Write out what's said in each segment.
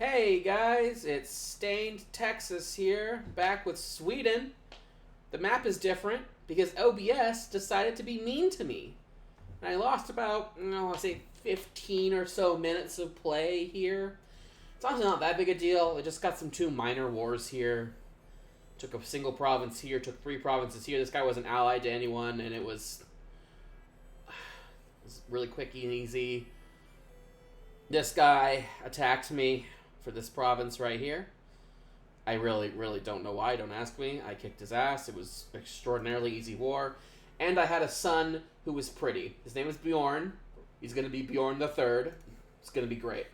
Hey guys, it's Stained Texas here, back with Sweden. The map is different because OBS decided to be mean to me. And I lost about, I'll say 15 or so minutes of play here. It's honestly not that big a deal. I just got some two minor wars here. Took a single province here, took 3 provinces here. This guy wasn't allied to anyone, and it was really quick and easy. This guy attacked me for this province right here. I really don't know why. Don't ask me. I kicked his ass. It was an extraordinarily easy war. And I had a son who was pretty. His name is Bjorn. He's going to be Bjorn the Third. It's going to be great.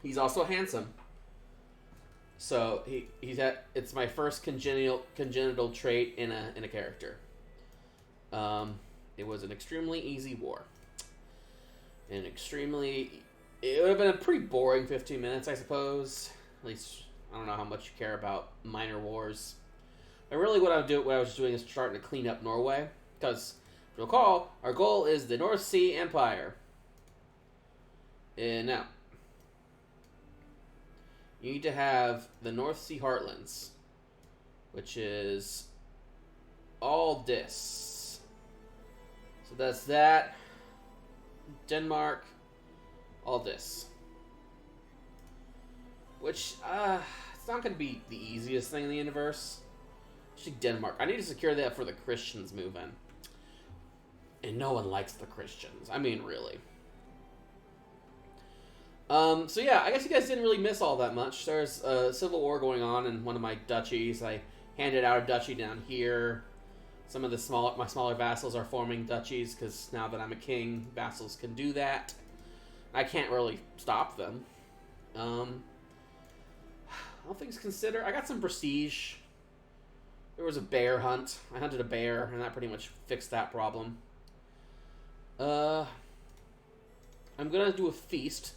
He's also handsome. So it's my first congenital trait in a character. It was an extremely easy war. It would have been a pretty boring 15 minutes, I suppose. At least, I don't know how much you care about minor wars. But really what I was doing is starting to clean up Norway. Because, if you recall, our goal is the North Sea Empire. And now, you need to have the North Sea Heartlands, which is all this. So that's that. Denmark, all this. Which, it's not going to be the easiest thing in the universe. Actually, Denmark. I need to secure that before the Christians move in. And no one likes the Christians. I mean, really. So yeah, I guess you guys didn't really miss all that much. There's a civil war going on in one of my duchies. I handed out a duchy down here. Some of my smaller vassals are forming duchies because now that I'm a king, vassals can do that. I can't really stop them. All things considered, I got some prestige. There was a bear hunt. I hunted a bear, and that pretty much fixed that problem. I'm gonna do a feast.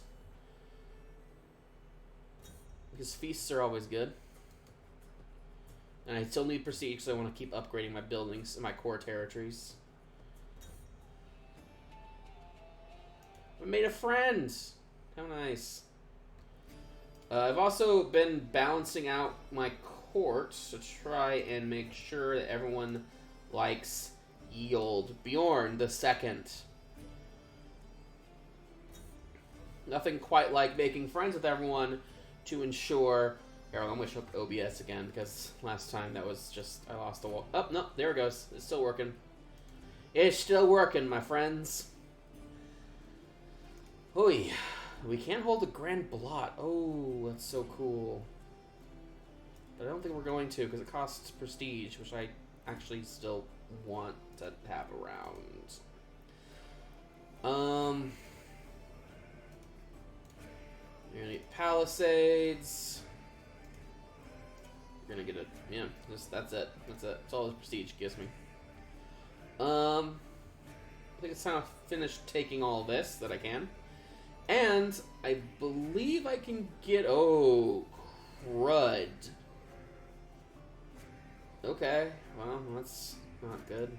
Because feasts are always good. And I still need prestige, so I want to keep upgrading my buildings and my core territories. I made a friend! How nice. I've also been balancing out my court to try and make sure that everyone likes Yield Bjorn the Second. Nothing quite like making friends with everyone to ensure... Here, I'm going to show OBS again, because last time that was just... I lost the wall. Oh, no, there it goes. It's still working. It's still working, my friends. Oy. We can't hold the Grand Blot. Oh, that's so cool. But I don't think we're going to, because it costs prestige, which I actually still want to have around. You're going to need Palisades. You're gonna get it. Yeah, that's it. That's all the prestige gives me. I think it's time to finish taking all this that I can. And I believe I can get... Oh, crud. Okay, well, that's not good.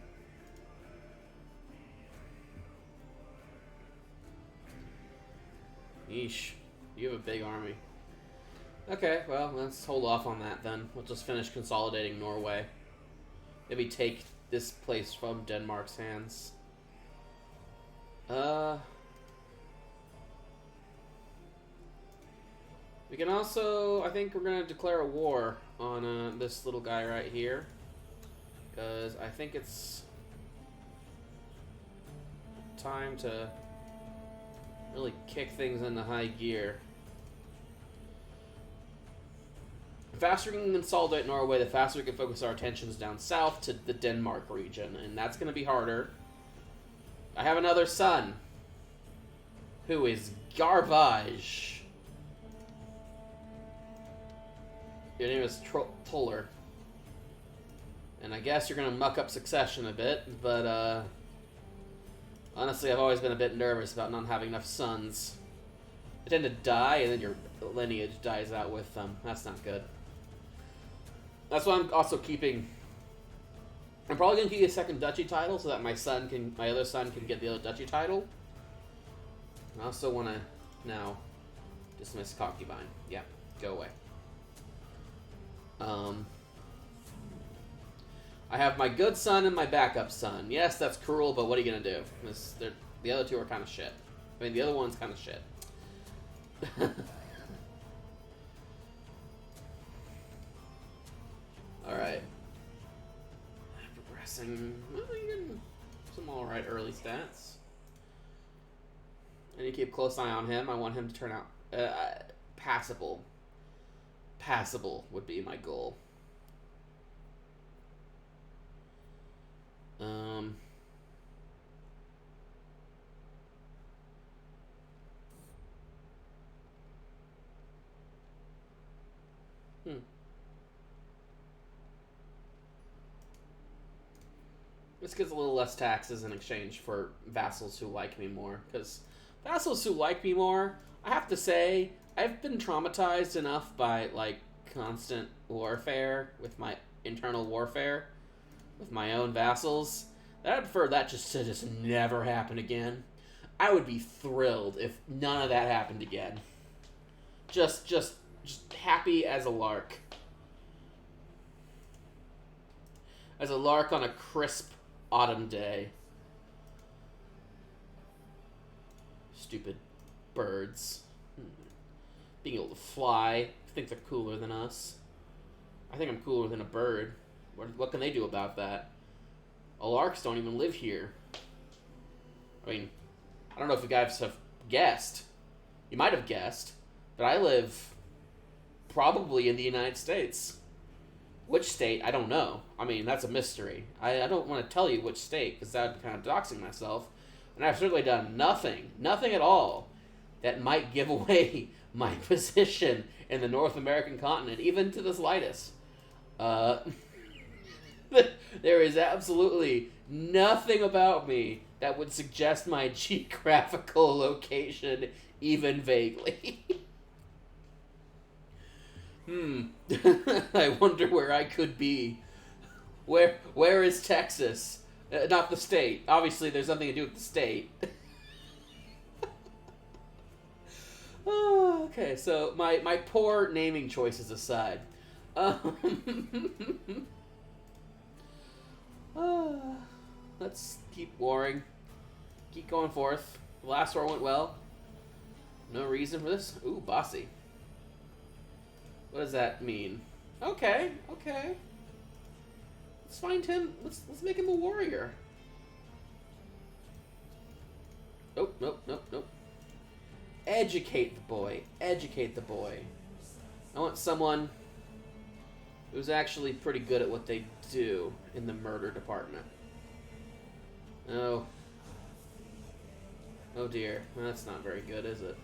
Yeesh. You have a big army. Okay, well, let's hold off on that then. We'll just finish consolidating Norway. Maybe take this place from Denmark's hands. We can also... I think we're going to declare a war on this little guy right here. Because I think it's time to really kick things into high gear. The faster we can consolidate Norway, the faster we can focus our attentions down south to the Denmark region, and that's going to be harder. I have another son, who is garbage. Your name is Tuller. And I guess you're going to muck up succession a bit, but honestly, I've always been a bit nervous about not having enough sons. They tend to die, and then your lineage dies out with them. That's not good. That's why I'm also keeping... I'm probably going to keep a second duchy title so that my other son can get the other duchy title. I also want to now dismiss concubine. Yeah, go away. I have my good son and my backup son. Yes, that's cruel, but what are you going to do? The other two are kind of shit. I mean, the other one's kind of shit. Alright. Progressing. Well, you're getting some alright early stats. And you keep a close eye on him. I want him to turn out passable. Passable would be my goal. This gets a little less taxes in exchange for vassals who like me more. Because vassals who like me more, I have to say, I've been traumatized enough by, like, constant warfare with my internal warfare with my own vassals that I'd prefer that to just never happen again. I would be thrilled if none of that happened again. Just happy as a lark. As a lark on a crisp autumn day. Stupid birds. Being able to fly. I think they're cooler than us. I think I'm cooler than a bird. What can they do about that? Larks don't even live here. I mean, I don't know if you guys have guessed. You might have guessed. But I live probably in the United States. Which state, I don't know. I mean, that's a mystery. I don't want to tell you which state, because that would be kind of doxing myself. And I've certainly done nothing at all, that might give away my position in the North American continent, even to the slightest. There is absolutely nothing about me that would suggest my geographical location, even vaguely. I wonder where I could be. Where is Texas? Not the state. Obviously, there's nothing to do with the state. Oh, okay, so my poor naming choices aside. Let's keep warring. Keep going forth. The last war went well. No reason for this. Ooh, bossy. What does that mean? Okay. Let's find him. Let's make him a warrior. Nope. Educate the boy. I want someone who's actually pretty good at what they do in the murder department. Oh dear. That's not very good, is it?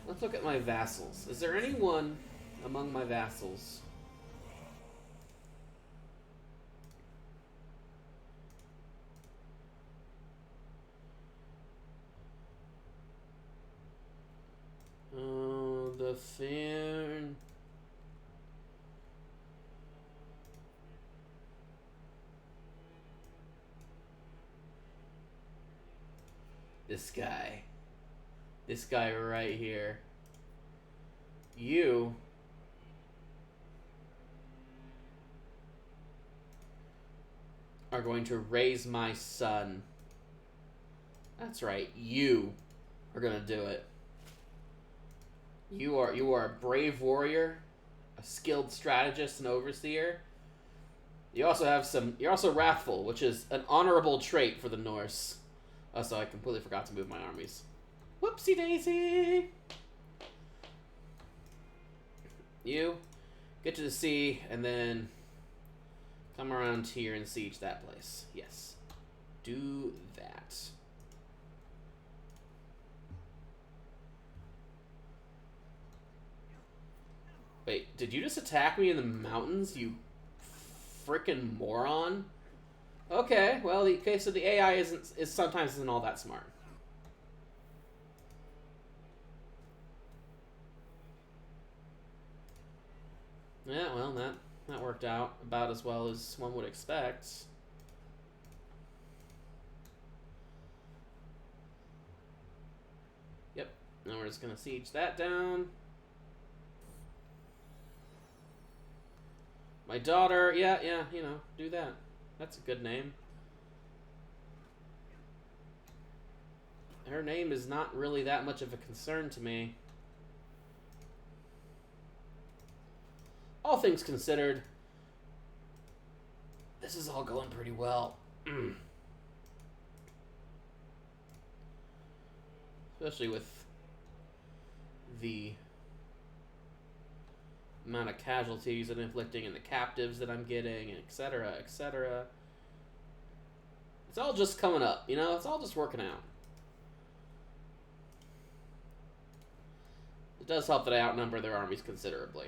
Let's look at my vassals. Is there anyone among my vassals the Fairn. This guy right here. You are going to raise my son. That's right, you are going to do it. You are a brave warrior, a skilled strategist and overseer. You also have you're also wrathful, which is an honorable trait for the Norse. Also, I completely forgot to move my armies. Whoopsie daisy! You get to the sea and then come around here and siege that place. Yes. Do that. Wait, did you just attack me in the mountains, you frickin' moron? Okay, well, so the AI sometimes isn't all that smart. Yeah, well, that worked out about as well as one would expect. just gonna siege that down. My daughter, yeah, you know, do that. That's a good name. Her name is not really that much of a concern to me. All things considered, this is all going pretty well. Especially with the amount of casualties I'm inflicting and the captives that I'm getting, and etc., etc. It's all just coming up, you know? It's all just working out. It does help that I outnumber their armies considerably.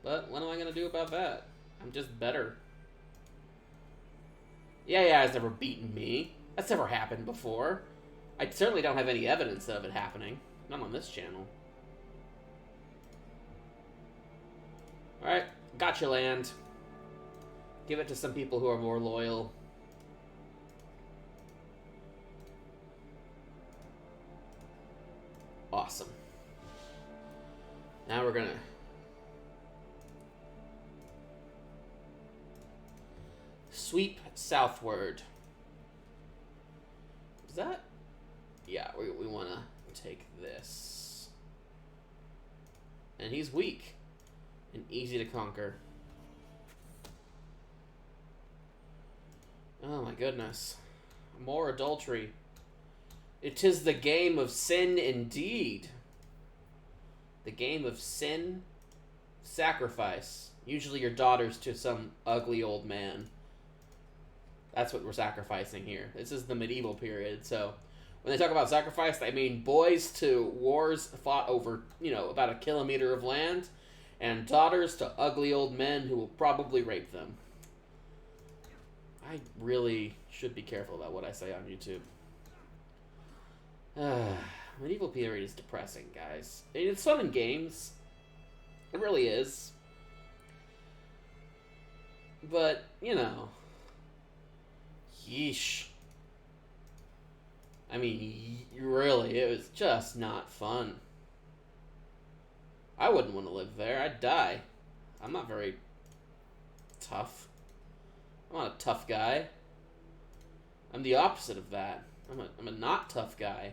But what am I going to do about that? I'm just better. Yeah, it's never beaten me. That's never happened before. I certainly don't have any evidence of it happening. Not on this channel. Alright, gotcha land. Give it to some people who are more loyal. Awesome. Now we're gonna sweep southward. Is that? Yeah, we want to take this. And he's weak and easy to conquer. Oh my goodness. More adultery. It is the game of sin indeed. The game of sin, sacrifice. Usually your daughters to some ugly old man. That's what we're sacrificing here. This is the medieval period, so when they talk about sacrifice, they mean boys to wars fought over, you know, about a kilometer of land, and daughters to ugly old men who will probably rape them. I really should be careful about what I say on YouTube. Medieval period is depressing, guys. It's fun in games. It really is. But, you know. Yeesh. I mean, really, it was just not fun. I wouldn't want to live there. I'd die. I'm not very tough. I'm not a tough guy. I'm the opposite of that. I'm a not tough guy.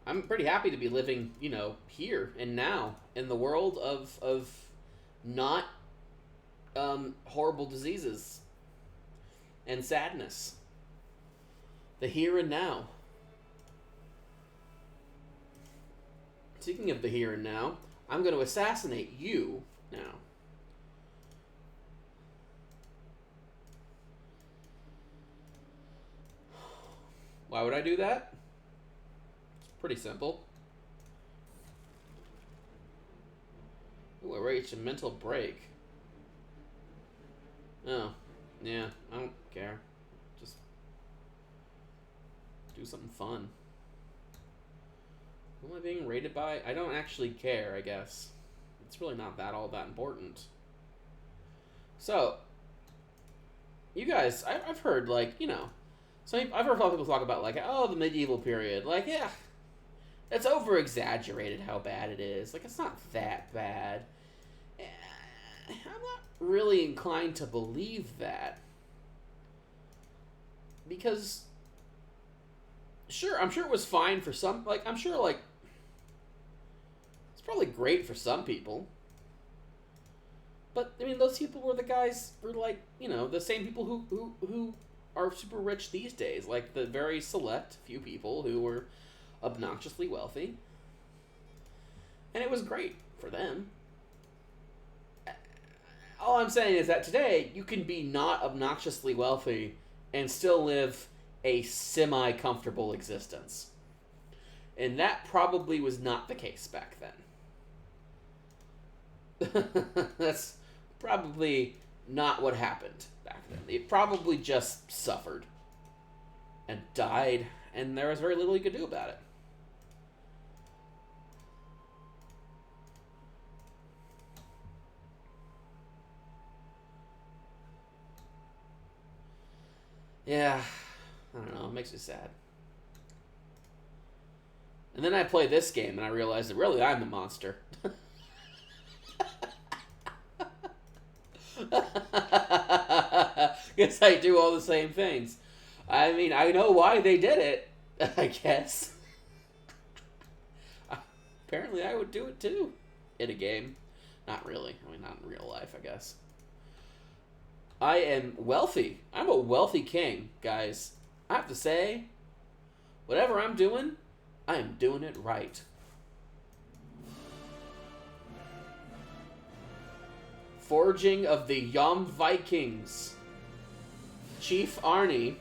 I'm pretty happy to be living, you know, here and now in the world of not horrible diseases and sadness. The here and now. Speaking of the here and now, I'm going to assassinate you now. Why would I do that? Pretty simple. Ooh, I reached a mental break. Oh, yeah, I don't care. Just do something fun. Who am I being rated by? I don't actually care, I guess. It's really not all that important. So, you guys, I've heard, like, you know, I've heard a lot of people talk about, like, oh, the medieval period. Like, yeah, it's over-exaggerated how bad it is. Like, it's not that bad. I'm not really inclined to believe that. Because, sure, I'm sure it was fine for some, like, I'm sure, like, it's probably great for some people. But, I mean, those people were the guys, were, like, you know, the same people who are super rich these days. Like, the very select few people who were obnoxiously wealthy. And it was great for them. All I'm saying is that today, you can be not obnoxiously wealthy and still live a semi-comfortable existence. And that probably was not the case back then. That's probably not what happened back then. It probably just suffered and died, and there was very little you could do about it. Yeah, I don't know. It makes me sad. And then I played this game and I realized that really I'm the monster. Guess I do all the same things. I mean, I know why they did it, I guess. Apparently I would do it too. In a game. Not really. I mean, not in real life, I guess. I am wealthy. I'm a wealthy king, guys. I have to say, whatever I'm doing, I am doing it right. Forging of the Yom Vikings. Chief Arnie,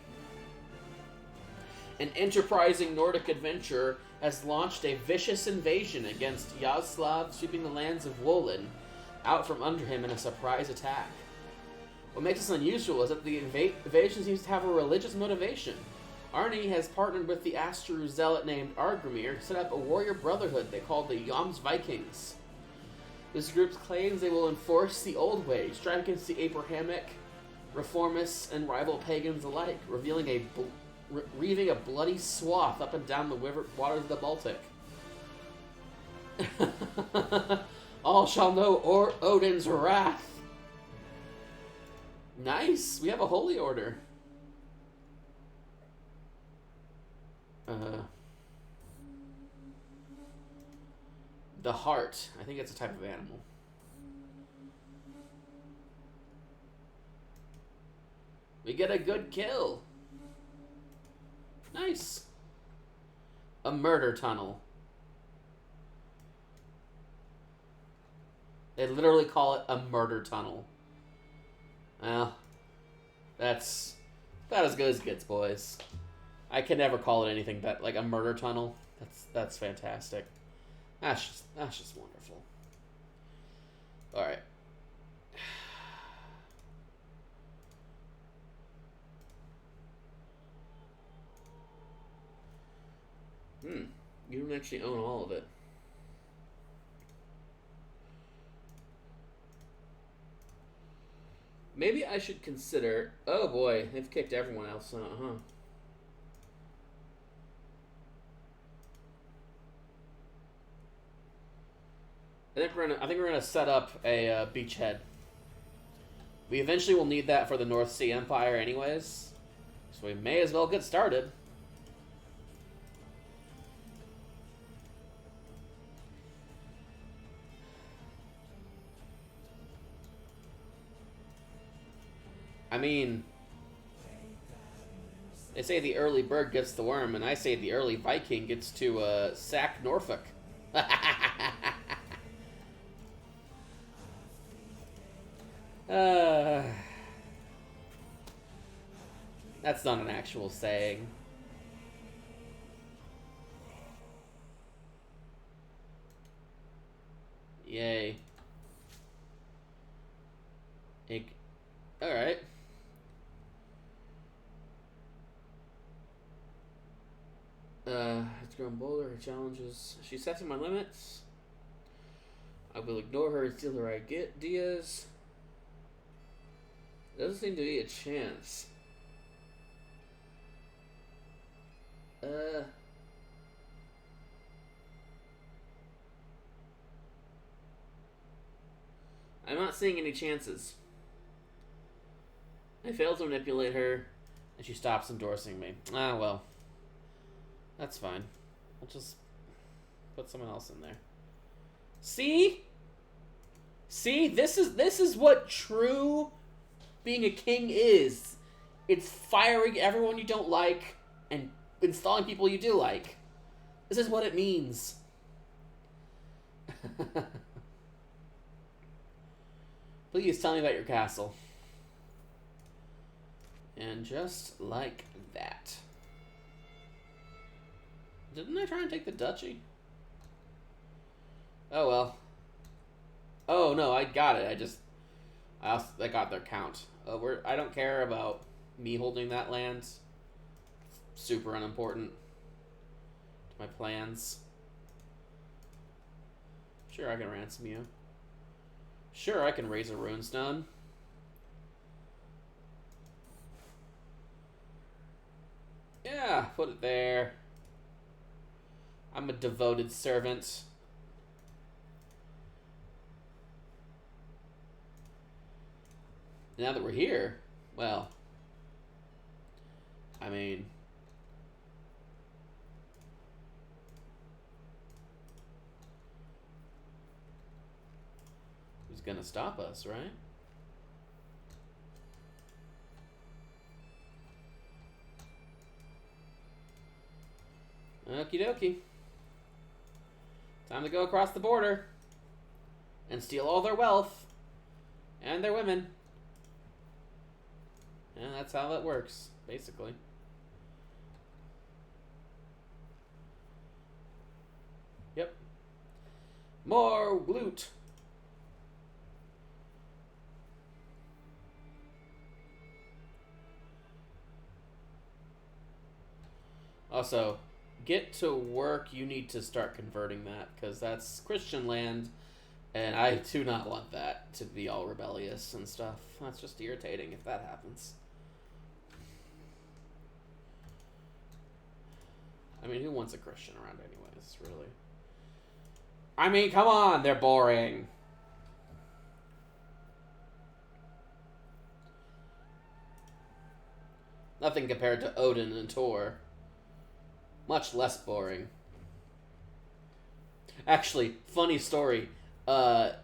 an enterprising Nordic adventurer, has launched a vicious invasion against Yaroslav, sweeping the lands of Wolin out from under him in a surprise attack. What makes this unusual is that the invasion seems to have a religious motivation. Arnie has partnered with the Astru zealot named Argrimir to set up a warrior brotherhood they call the Yoms Vikings. This group claims they will enforce the old ways, strive against the Abrahamic, reformists, and rival pagans alike, reaving a bloody swath up and down the waters of the Baltic. All shall know Odin's wrath. Nice! We have a holy order. The heart. I think it's a type of animal. We get a good kill. Nice. A murder tunnel. They literally call it a murder tunnel. Well, that's about as good as it gets, boys. I can never call it anything but like a murder tunnel. That's fantastic. That's just wonderful. All right. You don't actually own all of it. Maybe I should consider... Oh boy, they've kicked everyone else out, huh? I think we're gonna set up a beachhead. We eventually will need that for the North Sea Empire anyways. So we may as well get started. I mean, they say the early bird gets the worm, and I say the early Viking gets to sack Norfolk. That's not an actual saying. Yay. Alright. It's grown bolder, her challenges. She's setting my limits. I will ignore her and steal her ideas. Doesn't seem to be a chance. I'm not seeing any chances. I failed to manipulate her, and she stops endorsing me. Ah, well. That's fine. I'll just put someone else in there. See? See? This is what true being a king is. It's firing everyone you don't like and installing people you do like. This is what it means. Please tell me about your castle. And just like that. Didn't I try and take the duchy? Oh well. Oh no, I got it. I got their count. I don't care about me holding that land. Super unimportant to my plans. Sure, I can ransom you. Sure, I can raise a runestone. put it there. I'm a devoted servant. Now that we're here, well, I mean, who's gonna stop us, right? Okie dokie. Time to go across the border and steal all their wealth and their women. And that's how that works, basically. Yep. More loot. Also, get to work. You need to start converting that, because that's Christian land, and I do not want that to be all rebellious and stuff. That's just irritating if that happens. I mean, who wants a Christian around anyways, really? I mean, come on, they're boring. Nothing compared to Odin and Thor. Much less boring. Actually, funny story. The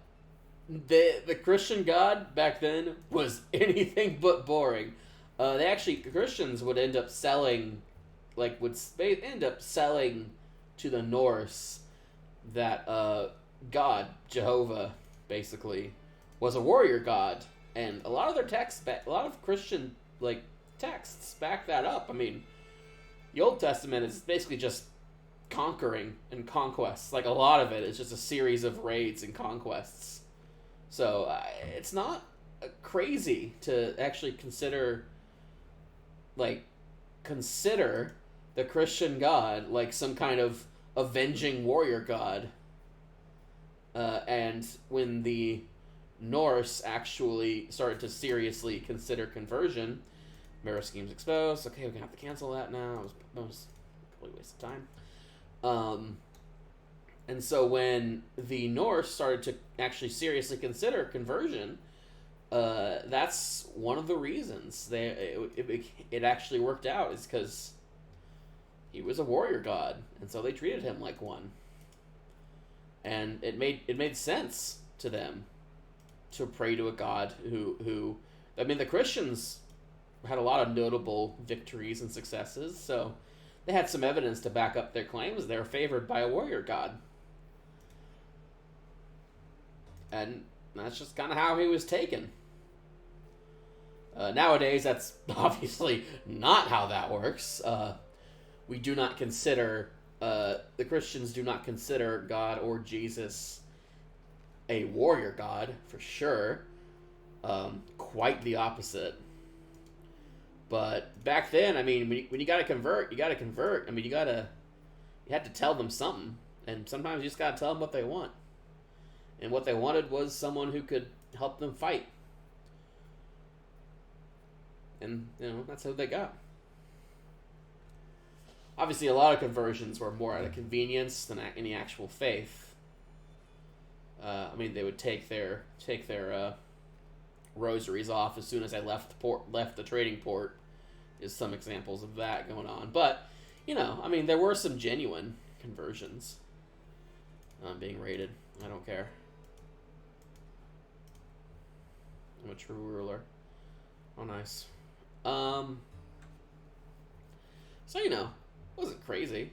Christian God back then was anything but boring. Christians would end up selling, end up selling to the Norse that God, Jehovah, basically, was a warrior god, and a lot of their texts, a lot of Christian texts back that up. I mean, the Old Testament is basically just conquering and conquests. Like, a lot of it is just a series of raids and conquests. So it's not crazy to actually consider the Christian God like some kind of avenging warrior god. And when the Norse actually started to seriously consider conversion, mirror schemes exposed. Okay, we're gonna have to cancel that now. It was a complete waste of time. And so when the Norse started to actually seriously consider conversion, that's one of the reasons it actually worked out, is because he was a warrior god, and so they treated him like one. And it made sense to them to pray to a god who I mean, the Christians had a lot of notable victories and successes, so they had some evidence to back up their claims. They were favored by a warrior god. And that's just kind of how he was taken. Nowadays, that's obviously not how that works. We do not consider, the Christians do not consider God or Jesus a warrior god, for sure. Quite the opposite. But back then, I mean, when you gotta convert, you gotta convert. I mean, you had to tell them something. And sometimes you just gotta tell them what they want. And what they wanted was someone who could help them fight. And, that's who they got. Obviously, a lot of conversions were more out of convenience than any actual faith. I mean, they would take their rosaries off as soon as I left the trading port. Is some examples of that going on. But, I mean, there were some genuine conversions being raided. I don't care. I'm a true ruler. Oh, nice. So, it wasn't crazy.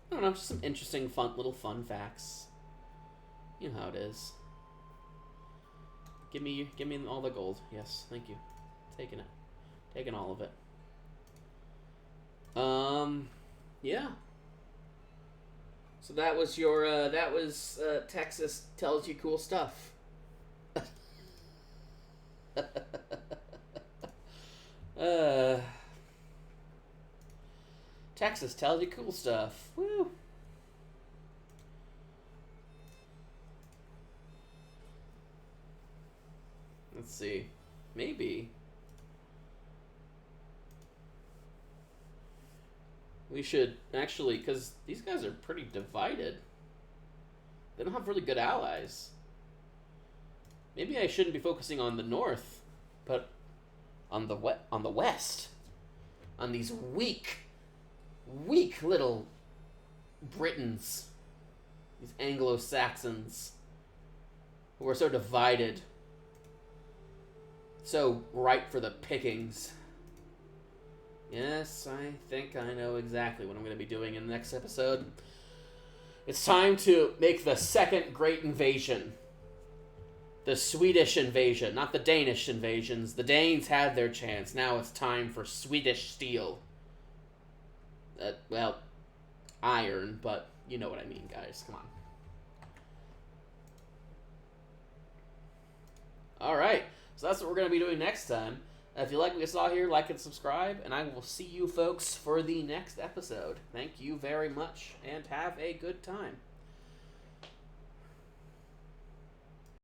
I don't know, just some interesting, little fun facts. You know how it is. Give me all the gold. Yes, thank you. Taking it. Taking all of it. Yeah. So that was your, Texas tells you cool stuff. Texas tells you cool stuff. Woo. Let's see. Maybe. We should actually, because these guys are pretty divided. They don't have really good allies. Maybe I shouldn't be focusing on the north, but on the west. On these weak little Britons. These Anglo-Saxons who are so divided. So ripe for the pickings. Yes, I think I know exactly what I'm going to be doing in the next episode. It's time to make the second great invasion. The Swedish invasion, not the Danish invasions. The Danes had their chance. Now it's time for Swedish steel. Well, iron, but you know what I mean, guys. Come on. Alright, so that's what we're going to be doing next time. If you like what you saw here, like and subscribe, and I will see you folks for the next episode. Thank you very much, and have a good time.